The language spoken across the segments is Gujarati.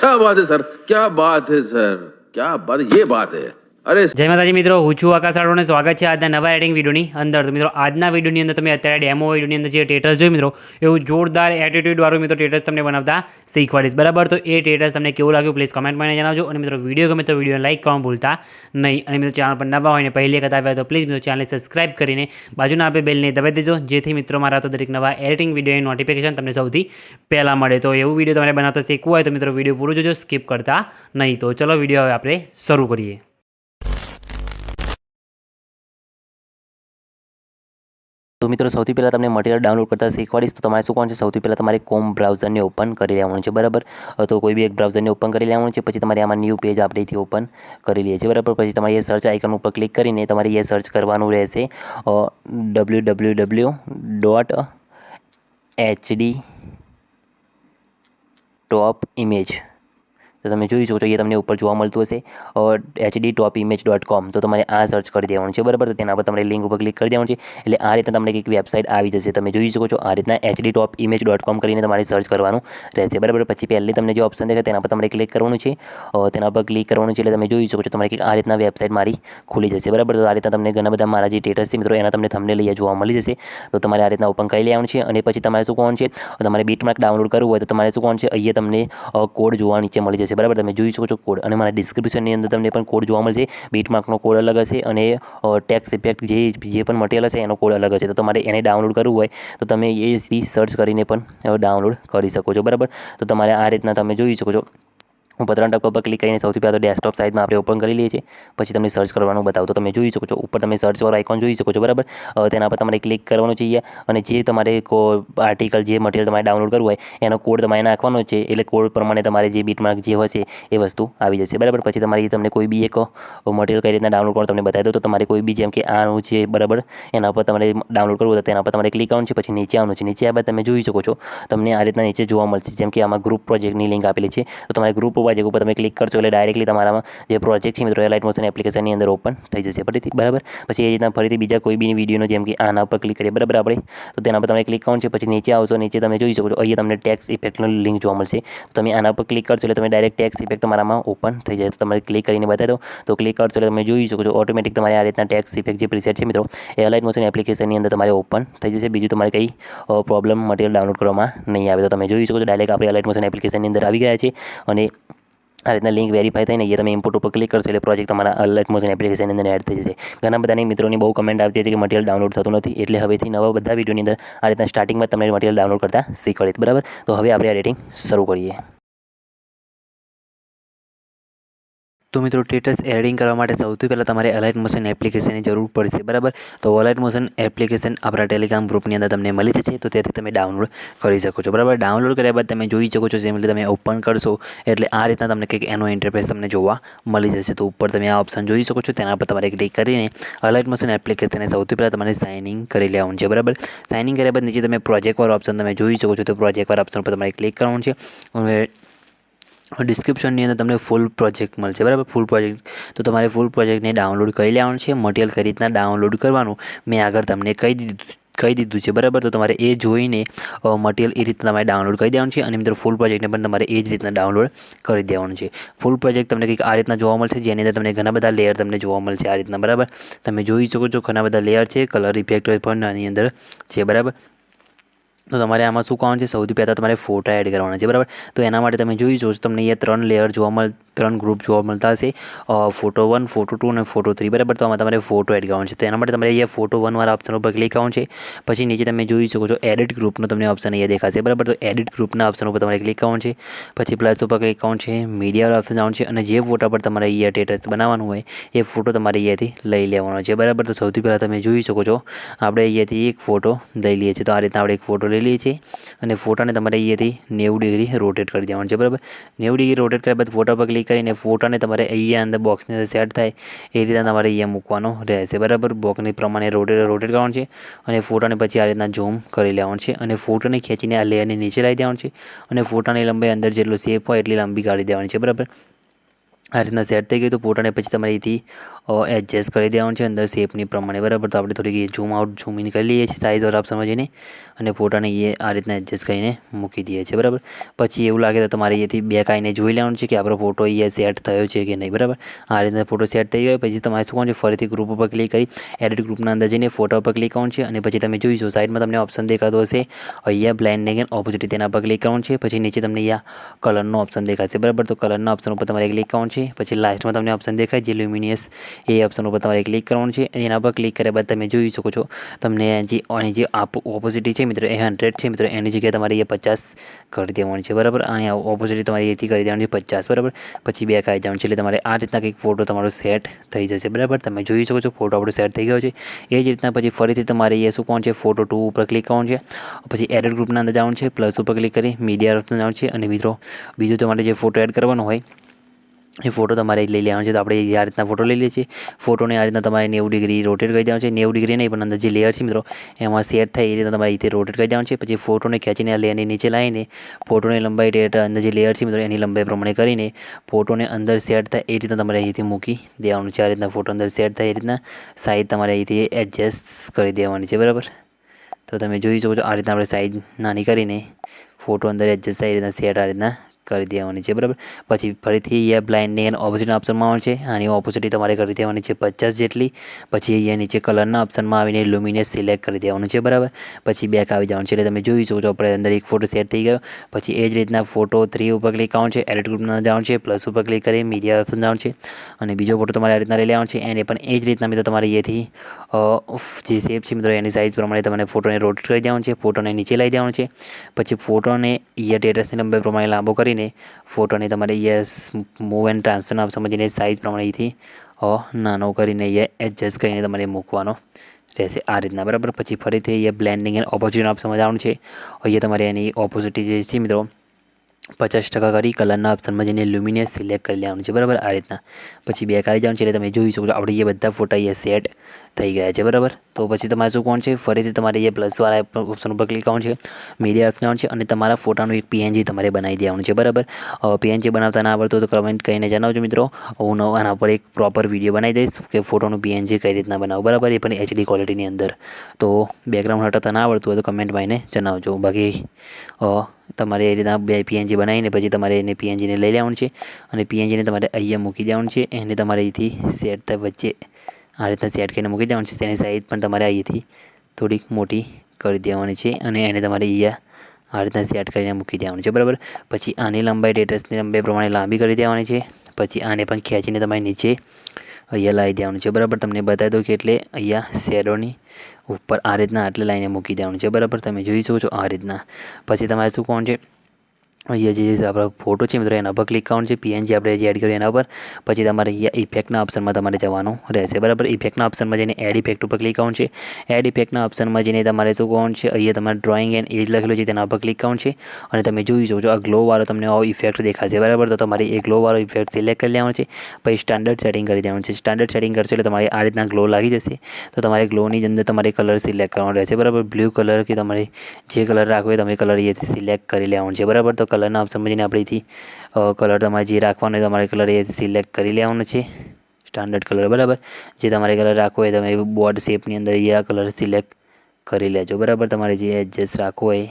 क्या बात है सर, क्या बात है सर, क्या बात है, ये बात है। अरे જય માતાજી મિત્રો, હું છું આકાશ રાઠોડને સ્વાગત છે આજના નવા એડિંગ વિડીયોની અંદર. તો મિત્રો આજના વિડીયોની અંદર તમે અત્યારે ડેમો વિડીયોની અંદર જે ટેટસ જોયું મિત્રો, એવું જોરદાર એટીટ્યુડવાળું મિત્રો ટેટસ તમને બનાવતા શીખવાડીશ. બરાબર, તો એ ટેટસ તમને કેવું લાગ્યું પ્લીઝ કમેન્ટમાં જણાવજો. અને મિત્રો વિડીયો ગમે તો વિડીયોને લાઈક કરવાનું ભૂલતા નહીં. અને મિત્રો ચેનલ પર નવા હોય ને પહેલી વખત આવ્યા તો પ્લીઝ મિત્રો ચેનલને સબસ્ક્રાઇબ કરીને બાજુના આપે બેલને દબાવી દેજો, જેથી મિત્રો મારા તો દરેક નવા એડિટિંગ વિડીયોની નોટિફિકેશન તમને સૌથી પહેલાં મળે. તો એવું વિડીયો તમારે બનાવતા શીખવું હોય તો મિત્રો વિડીયો પૂરું જોજો, સ્કીપ કરતા નહીં. તો ચલો વિડીયો હવે આપણે શરૂ કરીએ. તો મિત્રો સૌથી પહેલાં તમને મટીરિયલ ડાઉનલોડ કરતા શીખવાડીશ. તો તમારે શું કરવાનું છે, સૌથી પહેલાં તમારે કોમ બ્રાઉઝરને ઓપન કરી લેવાનું છે. બરાબર, તો કોઈ બી એક બ્રાઉઝરને ઓપન કરી લેવાનું છે. પછી તમારે આમાં ન્યૂ પેજ આપણેથી ઓપન કરી લઈએ છીએ. બરાબર, પછી તમારે એ સર્ચ આઇકન ઉપર ક્લિક કરીને તમારે એ સર્ચ કરવાનું રહેશે www.hd ટોપ ઇમેજ. તો તમે જોઈ શકો છો એ તમને ઉપર જોવા મળતું હશે hd-topimage.com. તો તમારે આ સર્ચ કરી દેવાનું છે. બરાબર, તો તેના પર તમારે લિંક ઉપર ક્લિક કરી દેવાનું છે. એટલે આ રીતના તમને કંઈક વેબસાઇટ આવી જશે. તમે જોઈ શકો છો આ રીતના hd-topimage.com કરીને તમારે સર્ચ કરવાનું રહેશે. બરાબર, પછી પહેલી તમને જે ઓપ્શન દેખાય તેના પર તમારે ક્લિક કરવાનું છે. તેના પર ક્લિક કરવાનું છે એટલે તમે જોઈ શકો છો તમારે કંઈક આ રીતના વેબસાઇટ મારી ખુલી જશે. બરાબર, તો આ રીતના તમને ઘણા બધા મારા જે ટેટસ છે મિત્રો એના તમને થંબનેલ અહીંયા જોવા મળી જશે. તો તમારે આ રીતના ઓપન કરી લેવાનું છે. અને પછી તમારે શું કરવાનું છે, તમારે બીટમાર્ક ડાઉનલોડ કરવું હોય તો તમારે શું કરવાનું છે, અહીંયા તમને કોડ જોવા નીચે મળી જશે. બરાબર, તમે જોઈ શકો છો કોડ, અને મારા ડિસ્ક્રિપ્શનની અંદર તમને પણ કોડ જોવા મળશે. બીટમાર્કનો કોડ અલગ હશે અને ટેક્સ ઇફેક્ટ જે પણ મટીરિયલ હશે એનો કોડ અલગ હશે. તો તમારે એને ડાઉનલોડ કરવું હોય તો તમે એ સર્ચ કરીને પણ ડાઉનલોડ કરી શકો છો. બરાબર, તો તમારે આ રીતના તમે જોઈ શકો છો ઉપર 3 ટકા પર ક્લિક કરીને સૌથી પહેલાં તો ડેસ્કટોપ સાઇઝમાં આપણે ઓપન કરી લઈએ છીએ. પછી તમને સર્ચ કરવાનું બતાવો તો તમે જોઈ શકો છો ઉપર તમે સર્ચવાળો આઇકોન જોઈ શકો છો. બરાબર, તેના પર તમારે ક્લિક કરવાનું છે અને જે તમારે આર્ટિકલ જે મટીરિયલ તમારે ડાઉનલોડ કરવું હોય એનો કોડ તમારે નાખવાનો છે. એટલે કોડ પ્રમાણે તમારે જે બીટમાર્ક જે હશે એ વસ્તુ આવી જશે. બરાબર, પછી તમારે તમને કોઈ બી એક મટીરિયલ કઈ રીતના ડાઉનલોડ કરવાનું તમને બતાવી દો. તો તમારે કોઈ બી જેમ કે આનું છે, બરાબર, એના પર તમારે ડાઉનલોડ કરવું તો તેના પર તમારે ક્લિક કરવાનું છે. પછી નીચે આવવાનું છે. નીચે આ બાદ તમે જોઈ શકો છો તમને આ રીતના નીચે જોવા મળશે. જેમ કે આમાં ગ્રુપ પ્રોજેક્ટની લિંક આપેલી છે. તો તમારે ગ્રુપ પ્રોજેક્ટ ઉપર તમે ક્લિક કરશો એટલે ડાયરેક્ટલી તમારામાં જે પ્રોજેક્ટ છે મિત્રો એ લાઇટ મોશન એપ્લિકેશનની અંદર ઓપન થઈ જશે ફરીથી. બરાબર, પછી એ રીતના ફરીથી બીજા કોઈ બી વિડીયોનો જેમ કે આના ઉપર ક્લિક કરીએ. બરાબર, આપણે તો તેના પર તમે ક્લિક કરવાનું છે. પછી નીચે આવશો. નીચે તમે જોઈ શકો છો અહીંયા તમને ટેક્સ ઇફેક્ટનો લિંક જોવા મળશે. તો તમે આના પર ક્લિક કરશો એટલે તમે ડાયરેક્ટ ટેક્સ ઇફેક્ટ તમારામાં ઓપન થઈ જાય. તો તમારે ક્લિક કરીને બતાવી દો. તો ક્લિક કરશો એટલે તમે જોઈ શકો છો ઓટોમેટિક તમારે આ રીતના ટેક્સ ઇફેક્ટ જે પ્રીસેટ છે મિત્રો એ લાઇટ મોશન એપ્લિકેશનની અંદર તમારે ઓપન થઈ જશે. બીજું તમારે કંઈ પ્રોબ્લેમ મટીરિયલ ડાઉનલોડ કરવામાં નહીં આવે. તો તમે જોઈ શકો છો ડાયરેક્ટ આપણે લાઇટ મોશન એપ્લિકેશનની અંદર આવી ગયા છે. અને આ રીતના લિંક વેરીફાઈ થઈને એ તમે ઇમ્પોર્ટ ઉપર ક્લિક કરશો એટલે પ્રોજેક્ટ તમારા લાઇટ મોશન એપ્લિકેશનની અંદર એડ થઈ જશે. ઘણા બધાની મિત્રોની બહુ કમેન્ટ આવતી હતી કે મટીરિયલ ડાઉનલોડ થતું નથી. એટલે હવેથી નવા બધા વિડીયોની અંદર આ રીતના સ્ટાર્ટિંગમાં તમને મટીરિયલ ડાઉનલોડ કરતા શીખવાડીશ. બરાબર, તો હવે આપણે એડિટિંગ શરૂ કરીએ. તો મિત્રો ટેટસ એડિટિંગ કરવા માટે સૌથી પહેલાં તમારે અલાઇટ મોશન એપ્લિકેશનની જરૂર પડશે. બરાબર, તો અલાઇટ મોશન એપ્લિકેશન આપણા ટેલિગ્રામ ગ્રુપની અંદર તમને મળી જશે. તો તેથી તમે ડાઉનલોડ કરી શકો છો. બરાબર, ડાઉનલોડ કર્યા બાદ તમે જોઈ શકો છો જેમ તમે ઓપન કરશો એટલે આ રીતના તમને કંઈક એનો ઇન્ટરફેસ તમને જોવા મળી જશે. તો ઉપર તમે આ ઓપ્શન જોઈ શકો છો, તેના પર તમારે ક્લિક કરીને અલાઇટ મોશન એપ્લિકેશનને સૌથી પહેલાં તમારે સાઇન ઇન કરી લેવાનું છે. બરાબર, સાઇન ઇન કર્યા બાદ નીચે તમે પ્રોજેક્ટવાળો ઓપ્શન તમે જોઈ શકો છો. તો પ્રોજેક્ટવાળા ઓપ્શન પર તમારે ક્લિક કરવાનું છે. હવે ડિસ્ક્રિપ્શનની અંદર તમને ફૂલ પ્રોજેક્ટ મળશે. બરાબર, ફૂલ પ્રોજેક્ટ તો તમારે ફૂલ પ્રોજેક્ટને ડાઉનલોડ કરી લેવાનું છે. મટીરિયલ કઈ રીતના ડાઉનલોડ કરવાનું મેં આગળ તમને કહી દીધું છે. બરાબર, તો તમારે એ જોઈને મટીરિયલ એ રીતના તમારે ડાઉનલોડ કરી દેવાનું છે. અને મિત્રો ફૂલ પ્રોજેક્ટને પણ તમારે એ જ રીતના ડાઉનલોડ કરી દેવાનું છે. ફૂલ પ્રોજેક્ટ તમને કંઈક આ રીતના જોવા મળશે, જેની અંદર તમને ઘણા બધા લેયર તમને જોવા મળશે આ રીતના. બરાબર, તમે જોઈ શકો છો ઘણા બધા લેયર છે. કલર ઇફેક્ટ પણ આની અંદર છે. બરાબર, તો તમારે આમાં શું કરવાનું છે, સૌથી પહેલાં તમારે ફોટા એડ કરવાના છે. બરાબર, તો એના માટે તમે જોઈ શકો છો તમને અહીંયા 3 લેયર ત્રણ ગ્રુપ જોવા મળતા હશે, ફોટો 1, ફોટો 2 અને ફોટો 3. બરાબર, તો આમાં તમારે ફોટો એડ કરવાનો છે. તો એના માટે તમારે અહીંયા ફોટો 1 વાળા ઓપ્શન ઉપર ક્લિક કરવાનું છે. પછી નીચે તમે જોઈ શકો છો એડિટ ગ્રુપનો તમને ઓપ્શન અહીંયા દેખાશે. બરાબર, તો એડિટ ગ્રુપના ઓપ્શન ઉપર તમારે ક્લિક કરવાનું છે. પછી પ્લસ ઉપર ક્લિક કરવાનું છે. મીડિયા ઓપ્શન આવવાનું છે. અને જે ફોટા પર તમારે અહીંયા ટેટસ બનાવવાનું હોય એ ફોટો તમારે અહીંયાથી લઈ લેવાનો છે. બરાબર, તો સૌથી પહેલાં તમે જોઈ શકો છો આપણે અહીંયાથી એક ફોટો લઈ લઈએ છીએ. તો આ રીતના આપણે એક ફોટો લઈ લઈએ છીએ અને ફોટાને તમારે અહીંયાથી 90 ડિગ્રી રોટેટ કરી દેવાનું છે. બરાબર, 90 ડિગ્રી રોટેટ કર્યા બાદ ફોટા પર ક્લિક કરીને ફોટાને તમારે અહીંયા અંદર બોક્સની અંદર સેટ થાય એ રીતના તમારે અહીંયા મૂકવાનો રહેશે. બરાબર, બોક્સની પ્રમાણે રોટેટ કરવાનું છે. અને ફોટાને પછી આ રીતના ઝૂમ કરી લેવાનું છે. અને ફોટોને ખેંચીને આ લેયરની નીચે લાવી દેવાનું છે. અને ફોટાની લંબાઈ અંદર જેટલો શેપ હોય એટલી લાંબી કાઢી દેવાની છે. બરાબર, આ રીતના સેટ થઈ ગયું તો ફોટાને પછી તમારે અહીંથી એડજસ્ટ કરી દેવાનું છે અંદર શેપની પ્રમાણે, બરાબર. તો આપણે થોડીક ઝૂમ આઉટ ઝૂમ ઇન કરી લઈએ છીએ સાઇઝ ઓર ઓપ્શનમાં જઈને અને ફોટાને આ રીતના એડજસ્ટ કરીને મૂકી દઈએ છીએ, બરાબર. પછી એવું લાગે તો તમારે અહીંયાથી બેક આવીને જોઈ લેવાનું છે કે આપણો ફોટો અહીંયા સેટ થયો છે કે નહીં, બરાબર. આ રીતના ફોટો સેટ થઈ ગયો પછી તમારે શું કરવાનું છે, ફરીથી ગ્રુપ ઉપર ક્લિક કરી એડિટ ગ્રુપના અંદર જઈને ફોટા ઉપર ક્લિક કરવાનું છે અને પછી તમે જોઈશો સાઈડમાં તમને ઓપ્શન દેખાતો હશે અહીંયા બ્લેન્ડિંગ એન્ડ ઓપોઝિટ, તેના પર ક્લિક કરવાનું છે. પછી નીચે તમને અહીંયા કલરનો ઓપ્શન દેખાશે, બરાબર. તો કલરના ઓપ્શન ઉપર તમારે ક્લિક કરવાનું છે. પછી લાસ્ટમાં તમને ઓપ્શન દેખાય જે લ્યુમિનિયસ, એ ઓપ્શન ઉપર તમારે ક્લિક કરવાનું છે. એના પર ક્લિક કર્યા બાદ તમે જોઈ શકો છો તમને જે ઓપોઝિટ છે મિત્રો એ 100 છે મિત્રો, એની જગ્યાએ તમારે એ 50 કરી દેવાનું છે, બરાબર. અને ઓપોઝિટ તમારે એથી કરી દેવાનું છે 50, બરાબર. પછી બેક આવી જવાનું છે એટલે તમારે આ રીતના કંઈક ફોટો તમારો સેટ થઈ જશે, બરાબર. તમે જોઈ શકો છો ફોટો આપણો સેટ થઈ ગયો છે. એ જ રીતના પછી ફરીથી તમારે એ શું કરવાનું છે, ફોટો 2 ઉપર ક્લિક કરવાનું છે. પછી એડિટ ગ્રુપના અંદર જવાનું છે, પ્લસ ઉપર ક્લિક કરી મીડિયા ઓપ્શન જવાનું છે અને મિત્રો બીજું તમારે જે ફોટો એડ કરવાનો હોય એ ફોટો તમારે લઈ લેવાનો છે. તો આપણે આ રીતના ફોટો લઈ લઈએ છીએ. ફોટોને આ રીતના તમારે 90 ડિગ્રી રોટેટ કરી દેવાનું છે. 90 ડિગ્રી નહીં પણ અંદર જે લેયર છે મિત્રો એમાં સેટ થાય એ રીતના તમારે અહીંથી રોટેટ કરી દેવાનું છે. પછી ફોટોને ખેંચીને આ લેયરની નીચે લાવીને ફોટોની લંબાઈ ડેટ અંદર જે લેયર છે મિત્રો એની લંબાઈ પ્રમાણે કરીને ફોટોને અંદર સેટ થાય એ રીતના તમારે અહીંથી મૂકી દેવાનું છે. આ રીતના ફોટો અંદર સેટ થાય એ રીતના સાઈઝ તમારે અહીંથી એડજસ્ટ કરી દેવાની છે, બરાબર. તો તમે જોઈ શકો છો આ રીતના આપણે સાઈઝ નાની કરીને ફોટો અંદર એડજસ્ટ થાય એ રીતના સેટ આ રીતના કરી દેવાની છે, બરાબર. પછી ફરીથી અહીંયા બ્લાઇન્ડિંગ એન્ડ ઓપોઝિટ ઓપ્શનમાં આવશે. આની ઓપોઝિટ તમારે કરી દેવાની છે 50 જેટલી. પછી અહીંયા નીચે કલરના ઓપ્શનમાં આવીને લ્યુમિનેસ સિલેક્ટ કરી દેવાનું છે, બરાબર. પછી બેક આવી જવાનું છે એટલે તમે જોઈ શકો છો આપણે અંદર એક ફોટો સેટ થઈ ગયો. પછી એ જ રીતના ફોટો 3 ઉપર ક્લિક કરવાનું છે, એડિટ ગ્રુપમાં જવાનું છે, પ્લસ ઉપર ક્લિક કરી મીડિયા ઓપ્શન જવાનું છે અને બીજો ફોટો તમારે આ રીતના લઈ લેવાનો છે. એને પણ એ જ રીતના મિત્રો તમારે અહીંયાથી જે શેપ છે મિત્રો એની સાઇઝ પ્રમાણે તમારે ફોટોને રોટેટ કરી દેવાનું છે, ફોટોને નીચે લઈ દેવાનું છે. પછી ફોટોને અહીંયા સ્ટેટસની લંબાઈ પ્રમાણે લાંબો કરીને ફોટોને તમારે yes move and transfer option સમજીને સાઇઝ પ્રમાણે અહીંથી નાનો કરીને અહીંયા એડજસ્ટ કરીને તમારે મૂકવાનો રહેશે આ રીતના, બરાબર. પછી ફરીથી અહીંયા બ્લેન્ડિંગ એન્ડ ઓપોઝિટ ઓપ્શનમાં જવાનું છે. અહીંયા તમારે એની ઓપોઝિટ જે છે મિત્રો 50% કરી કલરના ઓપ્શનમાં જઈને લ્યુમિનિયસ સિલેક્ટ કરી લેવાનું છે, બરાબર. આ રીતના પછી બેક આવી જવાનું છે એટલે તમે જોઈ શકો છો આપણે એ બધા ફોટા અહીંયા સેટ થઈ ગયા છે, બરાબર. તો પછી તમારે શું કોણ છે, ફરીથી તમારે એ પ્લસવાળા ઓપ્શન ઉપર ક્લિક કરવાનું છે, મીડિયા ઓપ્શન છે અને તમારા ફોટાનું એક PNG તમારે બનાવી દેવાનું છે, બરાબર. PNG બનાવતા ના આવડતું તો કમેન્ટ કરીને જણાવજો મિત્રો. હું આના પર એક પ્રોપર વિડીયો બનાવી દઈશ કે ફોટોનું PNG કઈ રીતના બનાવું, બરાબર. એ પણ HD ક્વોલિટીની અંદર. તો બેકગ્રાઉન્ડ હટાવતા ના આવડતું હોય તો કમેન્ટમાં એને જણાવજો. બાકી તમારે એ રીતના બે PNG બનાવીને પછી તમારે એને PNGને લઈ લેવાનું છે અને PNGને તમારે અહીંયા મૂકી દેવાનું છે. એને તમારે અહીંથી સેટ થાય વચ્ચે આ રીતના સેટ કરીને મૂકી દેવાનું છે. તેની સાઈઝ પણ તમારે અહીંથી થોડીક મોટી કરી દેવાની છે અને એને તમારે અહીંયા આ રીતના સેટ કરીને મૂકી દેવાનું છે, બરાબર. પછી આની લંબાઈ સ્ટેટસની લંબાઈ પ્રમાણે લાંબી કરી દેવાની છે. પછી આને પણ ખેંચીને તમારે નીચે અહીંયા લાવી દેવાનું છે, બરાબર. તમને બતાવી દઉં કે એટલે અહીંયા શેડોની ઉપર આ રીતના આટલે લાઈને મૂકી દેવાનું છે, બરાબર. તમે જોઈ શકો છો આ રીતના. પછી તમારે શું કોણ છે, અહીંયા જે આપણો ફોટો છે મિત્રો એના પર ક્લિક કરવાનું છે, PNG આપણે જે એડ કર્યું એના પર. પછી તમારે અહીંયા ઇફેક્ટના ઓપ્શનમાં તમારે જવાનું રહેશે, બરાબર. ઇફેક્ટના ઓપ્શનમાં જઈને એડ ઇફેક્ટ ઉપર ક્લિક કરવાનું છે. એડ ઇફેક્ટના ઓપ્શનમાં જઈને તમારે શું કરવાનું છે, અહીંયા તમારે ડ્રોઈંગ એન્ડ એજ લખેલું છે તેના પર ક્લિક કરવાનું છે અને તમે જોઈ શકો છો આ ગ્લોવાળો તમને આવો ઇફેક્ટ દેખાશે, બરાબર. તો તમારે એ ગ્લોવાળો ઇફેક્ટ સિલેક્ટ કરી લેવાનો છે. પછી સ્ટાન્ડર્ડ સેટિંગ કરી દેવાનું છે. સ્ટાન્ડર્ડ સેટિંગ કરશો એટલે તમારે આ રીતના ગ્લો લાગી જશે. તો તમારે ગ્લોની અંદર તમારે કલર સિલેક્ટ કરવાનો રહેશે, બરાબર. બ્લુ કલર કે તમારે જે કલર રાખવો હોય તમે કલર અહીંયાથી સિલેક્ટ કરી લેવાનું છે, બરાબર. તો કલરના ઓપ્શનમાં જઈને આપણેથી કલર તમારે જે રાખવાનો હોય તમારે કલર એ સિલેક્ટ કરી લેવાનો છે, સ્ટાન્ડર્ડ કલર, બરાબર. જે તમારે કલર રાખવો હોય તમે બોર્ડ શેપની અંદર અહીંયા કલર સિલેક્ટ કરી લેજો, બરાબર. તમારે જે એડજસ્ટ રાખવો હોય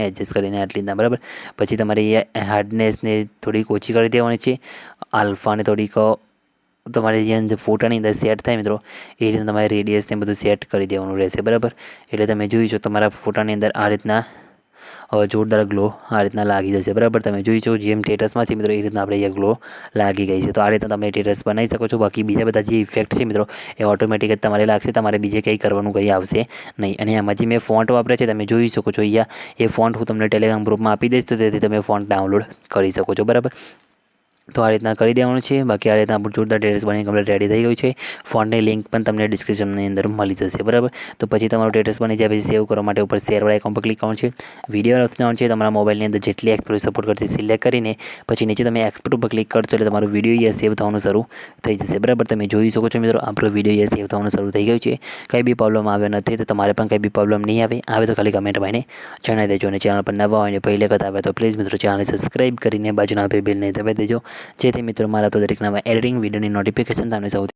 એડજસ્ટ કરીને આટલી રીતના, બરાબર. પછી તમારે અહીંયા હાર્ડનેસને થોડીક ઓછી કરી દેવાની છે, આલ્ફાને થોડીક તમારે જે અંદર ફોટાની અંદર સેટ થાય મિત્રો એ રીતના તમારે રેડિયસને બધું સેટ કરી દેવાનું રહેશે, બરાબર. એટલે તમે જોઈશો તમારા ફોટાની અંદર આ રીતના જોરદાર ગ્લો આ રીતના લાગી જશે, બરાબર. તમે જોઈ શકો જેમ સ્ટેટસમાં છે મિત્રો એ રીતના આપણે અહીંયા ગ્લો લાગી ગઈ છે. તો આ રીતના તમે સ્ટેટસ બનાવી શકો છો. બાકી બીજા બધા જે ઇફેક્ટ છે મિત્રો એ ઓટોમેટિક જ તમારે લાગશે, તમારે બીજે કંઈ કરવાનું કંઈ આવશે નહીં. અને આમાં જે મેં ફોન્ટ વાપરે છે તમે જોઈ શકો છો અહીંયા એ ફોન્ટ હું તમને ટેલિગ્રામ ગ્રુપમાં આપી દઈશ તો તેથી તમે ફોન્ટ ડાઉનલોડ કરી શકો છો, બરાબર. તો આ રીતના કરી દેવાનું છે. બાકી આ રીતના આપણું જોરદાર સ્ટેટસ બની કમ્પ્લીટ રેડી થઈ ગયું છે. ફોન્ટની લિંક પણ તમને ડિસ્ક્રિપ્શનની અંદર મળી જશે, બરાબર. તો પછી તમારું સ્ટેટસ બની જાય પછી સેવ કરવા માટે ઉપર શેરવાળા આઇકોન પર ક્લિક કરવાનું છે. વિડીયો રચનાવાનું છે તમારા મોબાઈલની અંદર જેટલી એક્સપોર્ટ સપોર્ટ કરતી સિલેક્ટ કરીને પછી નીચે તમે એક્સપોર્ટ ઉપર ક્લિક કરશો એટલે તમારું વિડીયો અહીંયા સેવ થવાનું શરૂ થઈ જશે, બરાબર. તમે જોઈ શકો છો મિત્રો આપણો વિડીયો અહીંયા સેવ થવાનું શરૂ થઈ ગયું છે. કંઈ બી પ્રોબ્લેમ આવ્યો નથી તો તમારે પણ કંઈ બી પ્રોબ્લેમ નહીં આવે તો ખાલી કમેન્ટમાં એને જણાવી દેજો. અને ચેનલ પર નવા હોય ને પહેલી વખત આવે તો પ્લીઝ મિત્રો ચેનલને સબસ્ક્રાઈબ કરીને બાજુના બે બેલને દબાવી દેજો જેથી મિત્રો મારા તો દરેક નવા એડિટિંગ વિડીયોની નોટિફિકેશન તમને સૌથી